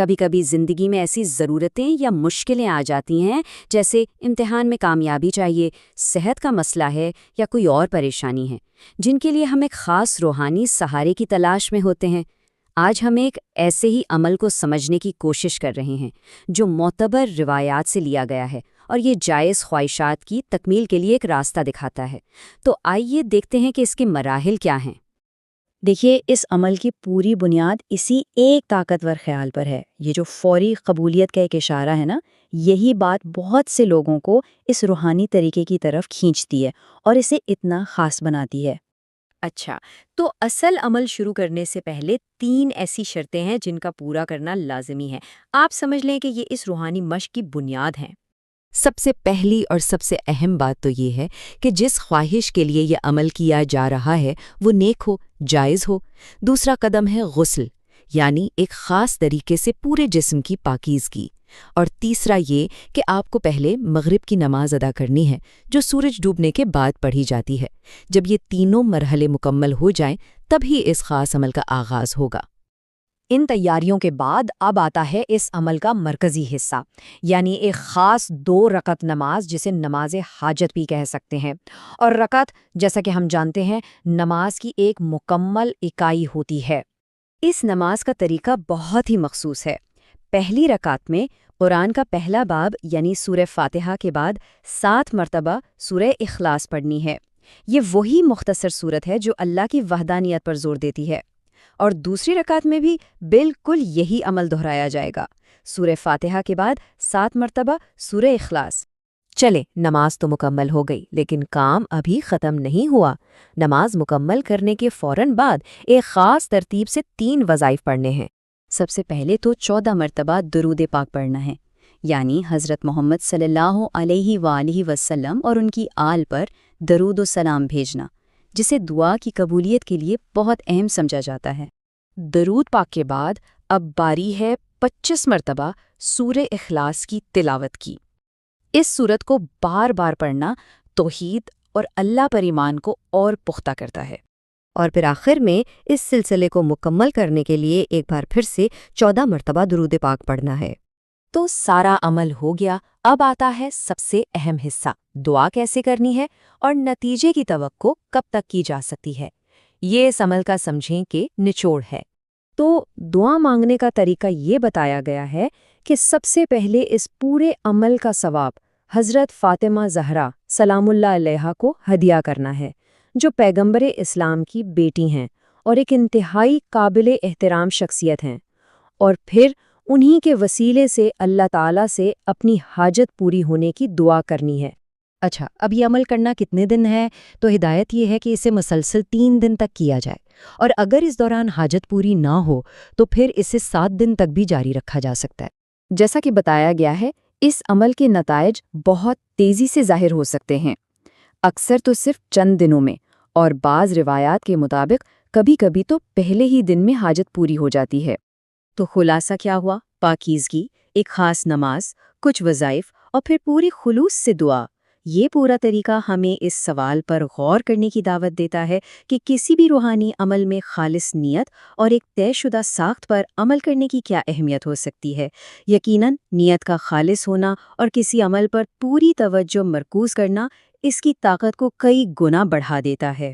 کبھی کبھی زندگی میں ایسی ضرورتیں یا مشکلیں آ جاتی ہیں، جیسے امتحان میں کامیابی چاہیے، صحت کا مسئلہ ہے یا کوئی اور پریشانی ہے، جن کے لیے ہم ایک خاص روحانی سہارے کی تلاش میں ہوتے ہیں۔ آج ہم ایک ایسے ہی عمل کو سمجھنے کی کوشش کر رہے ہیں جو معتبر روایات سے لیا گیا ہے اور یہ جائز خواہشات کی تکمیل کے لیے ایک راستہ دکھاتا ہے۔ تو آئیے دیکھتے ہیں کہ اس کے مراحل کیا ہیں۔ دیکھیے، اس عمل کی پوری بنیاد اسی ایک طاقتور خیال پر ہے۔ یہ جو فوری قبولیت کا ایک اشارہ ہے نا، یہی بات بہت سے لوگوں کو اس روحانی طریقے کی طرف کھینچتی ہے اور اسے اتنا خاص بناتی ہے۔ اچھا، تو اصل عمل شروع کرنے سے پہلے 3 ایسی شرطیں ہیں جن کا پورا کرنا لازمی ہے۔ آپ سمجھ لیں کہ یہ اس روحانی مشق کی بنیاد ہیں۔ سب سے پہلی اور سب سے اہم بات تو یہ ہے کہ جس خواہش کے لیے یہ عمل کیا جا رہا ہے وہ نیک ہو، جائز ہو۔ دوسرا قدم ہے غسل، یعنی ایک خاص طریقے سے پورے جسم کی پاکیزگی۔ اور تیسرا یہ کہ آپ کو پہلے مغرب کی نماز ادا کرنی ہے، جو سورج ڈوبنے کے بعد پڑھی جاتی ہے۔ جب یہ تینوں مرحلے مکمل ہو جائیں تب ہی اس خاص عمل کا آغاز ہوگا۔ ان تیاریوں کے بعد اب آتا ہے اس عمل کا مرکزی حصہ، یعنی ایک خاص 2 رکعت نماز، جسے نماز حاجت بھی کہہ سکتے ہیں۔ اور رکعت، جیسا کہ ہم جانتے ہیں، نماز کی ایک مکمل اکائی ہوتی ہے۔ اس نماز کا طریقہ بہت ہی مخصوص ہے۔ پہلی رکعت میں قرآن کا پہلا باب یعنی سورہ فاتحہ کے بعد 7 مرتبہ سورہ اخلاص پڑھنی ہے۔ یہ وہی مختصر سورت ہے جو اللہ کی وحدانیت پر زور دیتی ہے۔ اور دوسری رکعت میں بھی بالکل یہی عمل دہرایا جائے گا، سورہ فاتحہ کے بعد 7 مرتبہ سورہ اخلاص۔ چلے، نماز تو مکمل ہو گئی، لیکن کام ابھی ختم نہیں ہوا۔ نماز مکمل کرنے کے فوراً بعد ایک خاص ترتیب سے 3 وظائف پڑھنے ہیں۔ سب سے پہلے تو 14 مرتبہ درود پاک پڑھنا ہے، یعنی حضرت محمد صلی اللہ علیہ وآلہ وسلم اور ان کی آل پر درود و سلام بھیجنا، جسے دعا کی قبولیت کے لیے بہت اہم سمجھا جاتا ہے۔ درود پاک کے بعد اب باری ہے 25 مرتبہ سورہ اخلاص کی تلاوت کی۔ اس سورت کو بار بار پڑھنا توحید اور اللہ پر ایمان کو اور پختہ کرتا ہے۔ اور پھر آخر میں اس سلسلے کو مکمل کرنے کے لیے ایک بار پھر سے 14 مرتبہ درود پاک پڑھنا ہے۔ تو سارا عمل ہو گیا، اب آتا ہے سب سے اہم حصہ، دعا کیسے کرنی ہے اور نتیجے کی توقع کب تک کی جا سکتی ہے۔ یہ اس عمل کا سمجھیں کہ نچوڑ ہے۔ تو دعا مانگنے کا طریقہ یہ بتایا گیا ہے کہ سب سے پہلے اس پورے عمل کا ثواب حضرت فاطمہ زہرا سلام اللہ علیہا کو ہدیہ کرنا ہے، جو پیغمبر اسلام کی بیٹی ہیں اور ایک انتہائی قابل احترام شخصیت ہیں، اور پھر انہی کے وسیلے سے اللہ تعالیٰ سے اپنی حاجت پوری ہونے کی دعا کرنی ہے۔ اچھا، اب یہ عمل کرنا کتنے دن ہے؟ تو ہدایت یہ ہے کہ اسے مسلسل 3 دن تک کیا جائے، اور اگر اس دوران حاجت پوری نہ ہو تو پھر اسے 7 دن تک بھی جاری رکھا جا سکتا ہے۔ جیسا کہ بتایا گیا ہے، اس عمل کے نتائج بہت تیزی سے ظاہر ہو سکتے ہیں، اکثر تو صرف چند دنوں میں، اور بعض روایات کے مطابق کبھی کبھی تو پہلے ہی دن میں حاجت پوری ہو جاتی ہے۔ تو خلاصہ کیا ہوا؟ پاکیزگی، ایک خاص نماز، کچھ وظائف، اور پھر پوری خلوص سے دعا۔ یہ پورا طریقہ ہمیں اس سوال پر غور کرنے کی دعوت دیتا ہے کہ کسی بھی روحانی عمل میں خالص نیت اور ایک طے شدہ ساخت پر عمل کرنے کی کیا اہمیت ہو سکتی ہے۔ یقیناً نیت کا خالص ہونا اور کسی عمل پر پوری توجہ مرکوز کرنا اس کی طاقت کو کئی گنا بڑھا دیتا ہے۔